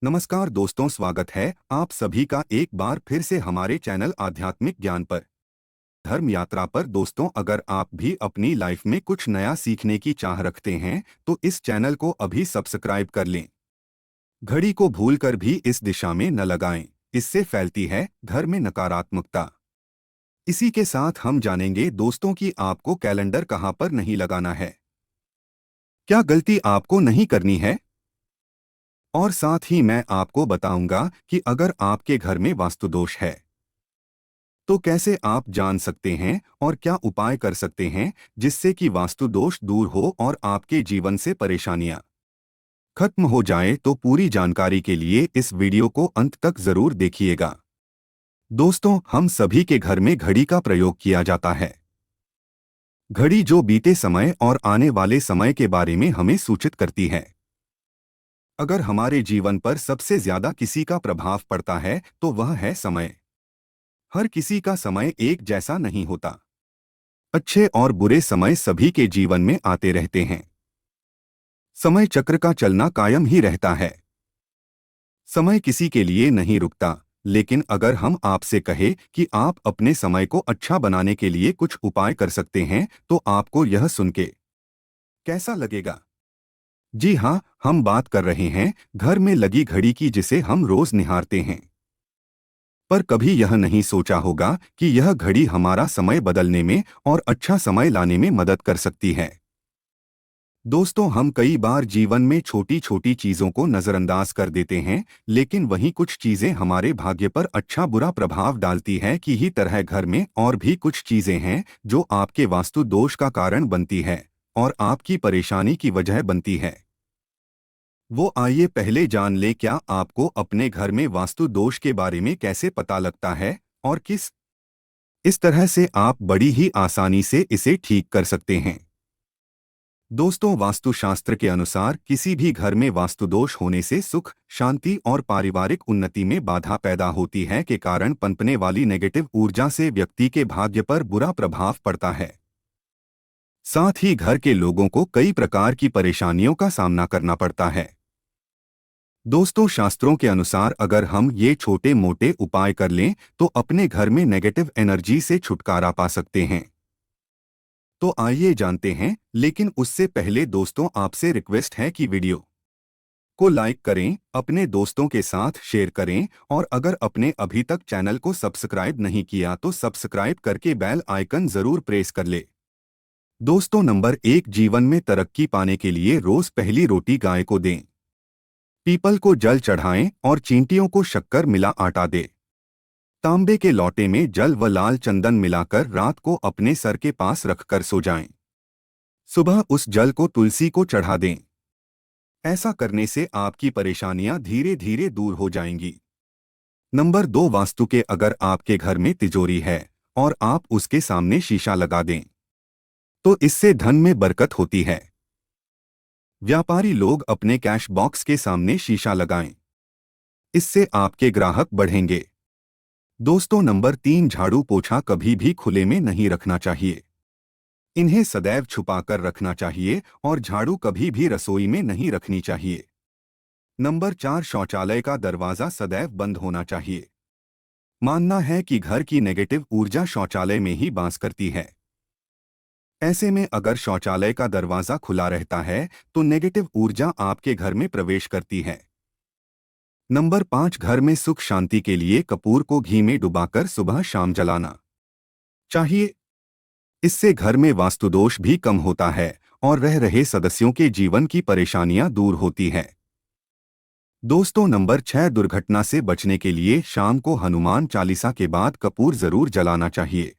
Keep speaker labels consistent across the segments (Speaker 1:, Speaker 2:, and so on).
Speaker 1: नमस्कार दोस्तों, स्वागत है आप सभी का एक बार फिर से हमारे चैनल आध्यात्मिक ज्ञान पर धर्म यात्रा पर। दोस्तों, अगर आप भी अपनी लाइफ में कुछ नया सीखने की चाह रखते हैं तो इस चैनल को अभी सब्सक्राइब कर लें। घड़ी को भूलकर भी इस दिशा में न लगाएं, इससे फैलती है घर में नकारात्मकता। इसी के साथ हम जानेंगे दोस्तों कि आपको कैलेंडर कहां पर नहीं लगाना है, क्या गलती आपको नहीं करनी है, और साथ ही मैं आपको बताऊंगा कि अगर आपके घर में वास्तु दोष है तो कैसे आप जान सकते हैं और क्या उपाय कर सकते हैं जिससे कि वास्तु दोष दूर हो और आपके जीवन से परेशानियां खत्म हो जाए। तो पूरी जानकारी के लिए इस वीडियो को अंत तक जरूर देखिएगा। दोस्तों, हम सभी के घर में घड़ी का प्रयोग किया जाता है। घड़ी जो बीते समय और आने वाले समय के बारे में हमें सूचित करती है। अगर हमारे जीवन पर सबसे ज्यादा किसी का प्रभाव पड़ता है तो वह है समय। हर किसी का समय एक जैसा नहीं होता। अच्छे और बुरे समय सभी के जीवन में आते रहते हैं। समय चक्र का चलना कायम ही रहता है। समय किसी के लिए नहीं रुकता। लेकिन अगर हम आपसे कहें कि आप अपने समय को अच्छा बनाने के लिए कुछ उपाय कर सकते हैं तो आपको यह सुन के कैसा लगेगा? जी हाँ, हम बात कर रहे हैं घर में लगी घड़ी की, जिसे हम रोज निहारते हैं। पर कभी यह नहीं सोचा होगा कि यह घड़ी हमारा समय बदलने में और अच्छा समय लाने में मदद कर सकती है। दोस्तों, हम कई बार जीवन में छोटी छोटी चीजों को नजरअंदाज कर देते हैं, लेकिन वहीं कुछ चीजें हमारे भाग्य पर अच्छा बुरा प्रभाव डालती हैं। कि ही तरह घर में और भी कुछ चीजें हैं जो आपके वास्तु दोष का कारण बनती है और आपकी परेशानी की वजह बनती है। वो आइए पहले जान ले, क्या आपको अपने घर में वास्तु दोष के बारे में कैसे पता लगता है और किस इस तरह से आप बड़ी ही आसानी से इसे ठीक कर सकते हैं। दोस्तों, वास्तुशास्त्र के अनुसार किसी भी घर में वास्तुदोष होने से सुख, शांति और पारिवारिक उन्नति में बाधा पैदा होती है। के कारण पनपने वाली नेगेटिव ऊर्जा से व्यक्ति के भाग्य पर बुरा प्रभाव पड़ता है। साथ ही घर के लोगों को कई प्रकार की परेशानियों का सामना करना पड़ता है। दोस्तों, शास्त्रों के अनुसार अगर हम ये छोटे मोटे उपाय कर लें तो अपने घर में नेगेटिव एनर्जी से छुटकारा पा सकते हैं। तो आइए जानते हैं, लेकिन उससे पहले दोस्तों, आपसे रिक्वेस्ट है कि वीडियो को लाइक करें, अपने दोस्तों के साथ शेयर करें और अगर आपने अभी तक चैनल को सब्सक्राइब नहीं किया तो सब्सक्राइब करके बेल आइकन जरूर प्रेस कर ले। दोस्तों, नंबर 1, जीवन में तरक्की पाने के लिए रोज पहली रोटी गाय को दें। पीपल को जल चढ़ाएं और चींटियों को शक्कर मिला आटा दें। तांबे के लोटे में जल व लाल चंदन मिलाकर रात को अपने सर के पास रखकर सो जाएं। सुबह उस जल को तुलसी को चढ़ा दें। ऐसा करने से आपकी परेशानियां धीरे धीरे दूर हो जाएंगी। नंबर 2, वास्तु के अगर आपके घर में तिजोरी है और आप उसके सामने शीशा लगा दें तो इससे धन में बरकत होती है। व्यापारी लोग अपने कैश बॉक्स के सामने शीशा लगाएं, इससे आपके ग्राहक बढ़ेंगे। दोस्तों, नंबर 3, झाड़ू पोछा कभी भी खुले में नहीं रखना चाहिए। इन्हें सदैव छुपाकर रखना चाहिए और झाड़ू कभी भी रसोई में नहीं रखनी चाहिए। नंबर 4, शौचालय का दरवाजा सदैव बंद होना चाहिए। मानना है कि घर की नेगेटिव ऊर्जा शौचालय में ही वास करती है। ऐसे में अगर शौचालय का दरवाजा खुला रहता है तो नेगेटिव ऊर्जा आपके घर में प्रवेश करती है। नंबर 5, घर में सुख शांति के लिए कपूर को घी में डुबाकर सुबह शाम जलाना चाहिए। इससे घर में वास्तुदोष भी कम होता है और रह रहे सदस्यों के जीवन की परेशानियां दूर होती है। दोस्तों, नंबर 6, दुर्घटना से बचने के लिए शाम को हनुमान चालीसा के बाद कपूर जरूर जलाना चाहिए।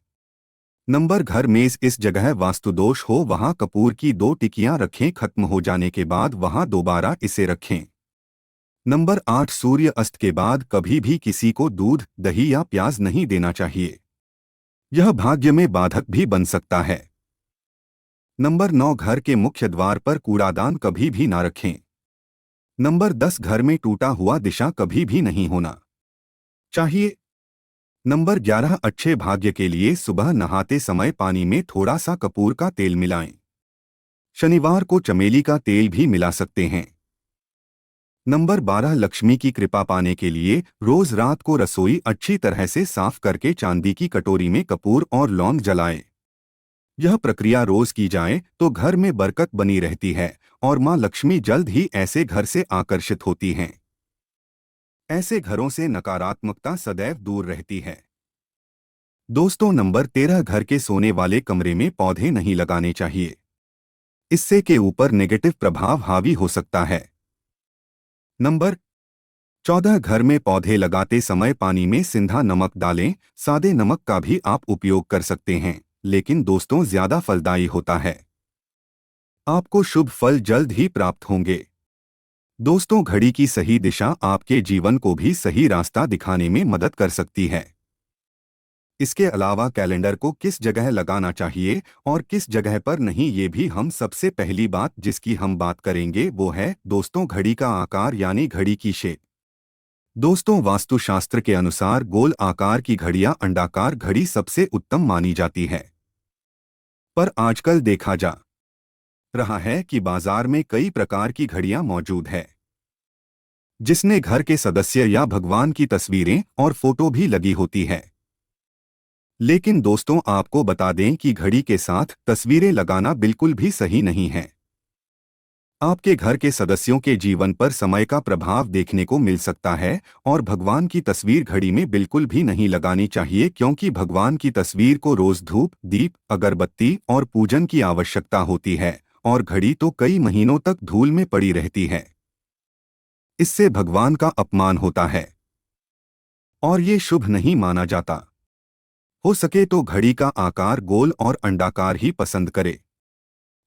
Speaker 1: नंबर घर में इस जगह वास्तुदोष हो वहां कपूर की 2 टिकियां रखें, खत्म हो जाने के बाद वहां दोबारा इसे रखें। नंबर 8, सूर्य अस्त के बाद कभी भी किसी को दूध, दही या प्याज नहीं देना चाहिए। यह भाग्य में बाधक भी बन सकता है। नंबर 9, घर के मुख्य द्वार पर कूड़ादान कभी भी ना रखें। नंबर 10, घर में टूटा हुआ दिशा कभी भी नहीं होना चाहिए। नंबर 11, अच्छे भाग्य के लिए सुबह नहाते समय पानी में थोड़ा सा कपूर का तेल मिलाएं। शनिवार को चमेली का तेल भी मिला सकते हैं। नंबर 12, लक्ष्मी की कृपा पाने के लिए रोज रात को रसोई अच्छी तरह से साफ करके चांदी की कटोरी में कपूर और लौंग जलाएं। यह प्रक्रिया रोज की जाए तो घर में बरकत बनी रहती है और मां लक्ष्मी जल्द ही ऐसे घर से आकर्षित होती हैं। ऐसे घरों से नकारात्मकता सदैव दूर रहती है। दोस्तों, नंबर 13, घर के सोने वाले कमरे में पौधे नहीं लगाने चाहिए। इससे के ऊपर नेगेटिव प्रभाव हावी हो सकता है। नंबर 14, घर में पौधे लगाते समय पानी में सिंधा नमक डालें। सादे नमक का भी आप उपयोग कर सकते हैं, लेकिन दोस्तों ज्यादा फलदायी होता है। आपको शुभ फल जल्द ही प्राप्त होंगे। दोस्तों, घड़ी की सही दिशा आपके जीवन को भी सही रास्ता दिखाने में मदद कर सकती है। इसके अलावा कैलेंडर को किस जगह लगाना चाहिए और किस जगह पर नहीं, ये भी हम सबसे पहली बात जिसकी हम बात करेंगे वो है दोस्तों घड़ी का आकार यानी घड़ी की शेप। दोस्तों, वास्तुशास्त्र के अनुसार गोल आकार की घड़ियां अंडाकार घड़ी सबसे उत्तम मानी जाती है। पर आजकल देखा जा रहा है कि बाजार में कई प्रकार की घड़ियां मौजूद है, जिसमें घर के सदस्य या भगवान की तस्वीरें और फोटो भी लगी होती है। लेकिन दोस्तों, आपको बता दें कि घड़ी के साथ तस्वीरें लगाना बिल्कुल भी सही नहीं है। आपके घर के सदस्यों के जीवन पर समय का प्रभाव देखने को मिल सकता है और भगवान की तस्वीर घड़ी में बिल्कुल भी नहीं लगानी चाहिए, क्योंकि भगवान की तस्वीर को रोज धूप, दीप, अगरबत्ती और पूजन की आवश्यकता होती है और घड़ी तो कई महीनों तक धूल में पड़ी रहती है। इससे भगवान का अपमान होता है और ये शुभ नहीं माना जाता। हो सके तो घड़ी का आकार गोल और अंडाकार ही पसंद करें।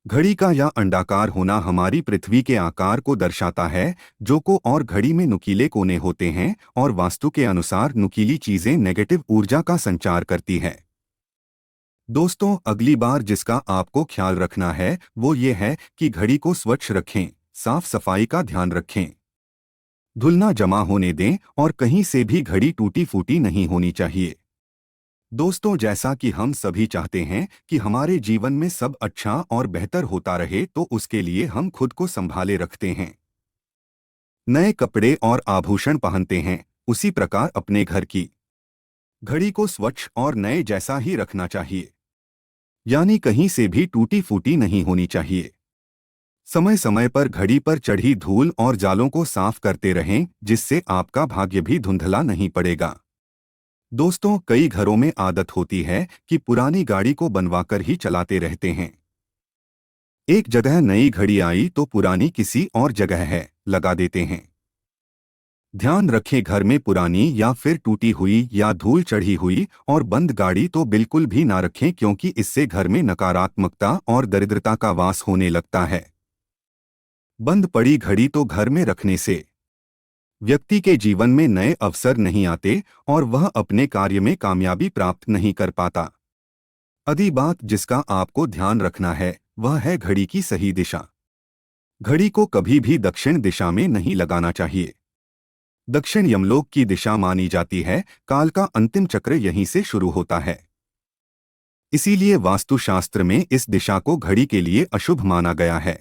Speaker 1: घड़ी का या अंडाकार होना हमारी पृथ्वी के आकार को दर्शाता है, जो को और घड़ी में नुकीले कोने होते हैं और वास्तु के अनुसार नुकीली चीजें नेगेटिव ऊर्जा का संचार करती है। दोस्तों, अगली बार जिसका आपको ख्याल रखना है वो ये है कि घड़ी को स्वच्छ रखें, साफ सफाई का ध्यान रखें, धूल ना जमा होने दें और कहीं से भी घड़ी टूटी फूटी नहीं होनी चाहिए। दोस्तों, जैसा कि हम सभी चाहते हैं कि हमारे जीवन में सब अच्छा और बेहतर होता रहे, तो उसके लिए हम खुद को संभाले रखते हैं, नए कपड़े और आभूषण पहनते हैं। उसी प्रकार अपने घर की घड़ी को स्वच्छ और नए जैसा ही रखना चाहिए, यानी कहीं से भी टूटी फूटी नहीं होनी चाहिए। समय समय पर घड़ी पर चढ़ी धूल और जालों को साफ करते रहें, जिससे आपका भाग्य भी धुंधला नहीं पड़ेगा। दोस्तों, कई घरों में आदत होती है कि पुरानी गाड़ी को बनवाकर ही चलाते रहते हैं। एक जगह नई घड़ी आई तो पुरानी किसी और जगह है लगा देते हैं। ध्यान रखें, घर में पुरानी या फिर टूटी हुई या धूल चढ़ी हुई और बंद गाड़ी तो बिल्कुल भी ना रखें, क्योंकि इससे घर में नकारात्मकता और दरिद्रता का वास होने लगता है। बंद पड़ी घड़ी तो घर में रखने से व्यक्ति के जीवन में नए अवसर नहीं आते और वह अपने कार्य में कामयाबी प्राप्त नहीं कर पाता। अगली बात जिसका आपको ध्यान रखना है वह है घड़ी की सही दिशा। घड़ी को कभी भी दक्षिण दिशा में नहीं लगाना चाहिए। दक्षिण यमलोक की दिशा मानी जाती है, काल का अंतिम चक्र यहीं से शुरू होता है। इसीलिए वास्तुशास्त्र में इस दिशा को घड़ी के लिए अशुभ माना गया है।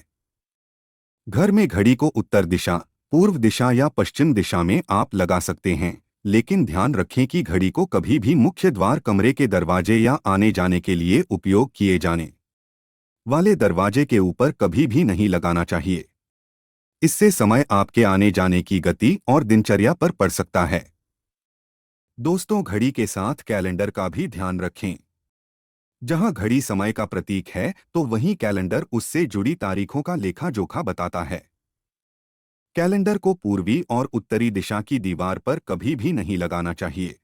Speaker 1: घर में घड़ी को उत्तर दिशा, पूर्व दिशा या पश्चिम दिशा में आप लगा सकते हैं, लेकिन ध्यान रखें कि घड़ी को कभी भी मुख्य द्वार, कमरे के दरवाजे या आने जाने के लिए उपयोग किए जाने वाले दरवाजे के ऊपर कभी भी नहीं लगाना चाहिए। इससे समय आपके आने जाने की गति और दिनचर्या पर पड़ सकता है। दोस्तों, घड़ी के साथ कैलेंडर का भी ध्यान रखें। जहां घड़ी समय का प्रतीक है तो वहीं कैलेंडर उससे जुड़ी तारीखों का लेखा जोखा बताता है। कैलेंडर को पूर्वी और उत्तरी दिशा की दीवार पर कभी भी नहीं लगाना चाहिए।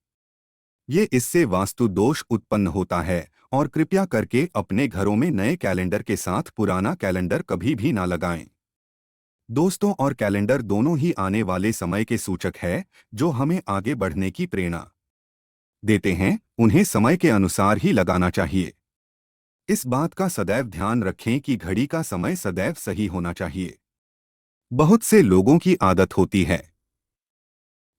Speaker 1: ये इससे वास्तु दोष उत्पन्न होता है और कृपया करके अपने घरों में नए कैलेंडर के साथ पुराना कैलेंडर कभी भी ना लगाएं। दोस्तों, और कैलेंडर दोनों ही आने वाले समय के सूचक है, जो हमें आगे बढ़ने की प्रेरणा देते हैं। उन्हें समय के अनुसार ही लगाना चाहिए। इस बात का सदैव ध्यान रखें कि घड़ी का समय सदैव सही होना चाहिए। बहुत से लोगों की आदत होती है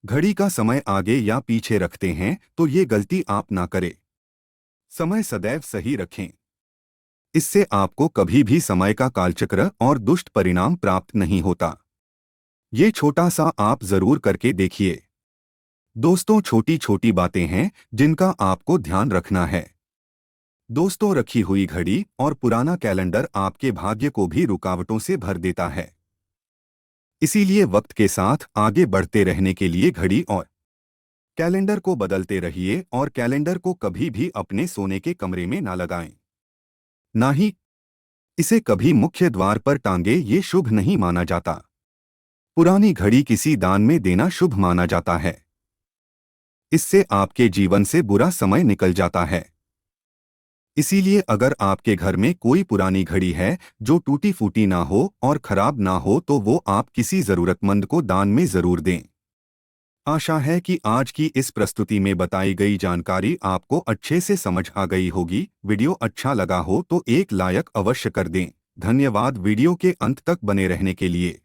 Speaker 1: घड़ी का समय आगे या पीछे रखते हैं, तो ये गलती आप ना करें। समय सदैव सही रखें। इससे आपको कभी भी समय का कालचक्र और दुष्ट परिणाम प्राप्त नहीं होता। ये छोटा सा आप जरूर करके देखिए। दोस्तों, छोटी छोटी बातें हैं जिनका आपको ध्यान रखना है। दोस्तों, रखी हुई घड़ी और पुराना कैलेंडर आपके भाग्य को भी रुकावटों से भर देता है। इसीलिए वक्त के साथ आगे बढ़ते रहने के लिए घड़ी और कैलेंडर को बदलते रहिए और कैलेंडर को कभी भी अपने सोने के कमरे में ना लगाएं। ना ही इसे कभी मुख्य द्वार पर टांगे, ये शुभ नहीं माना जाता। पुरानी घड़ी किसी दान में देना शुभ माना जाता है। इससे आपके जीवन से बुरा समय निकल जाता है। इसीलिए अगर आपके घर में कोई पुरानी घड़ी है जो टूटी फूटी ना हो और खराब ना हो तो वो आप किसी जरूरतमंद को दान में जरूर दें। आशा है कि आज की इस प्रस्तुति में बताई गई जानकारी आपको अच्छे से समझ आ गई होगी। वीडियो अच्छा लगा हो तो एक लाइक अवश्य कर दें। धन्यवाद वीडियो के अंत तक बने रहने के लिए।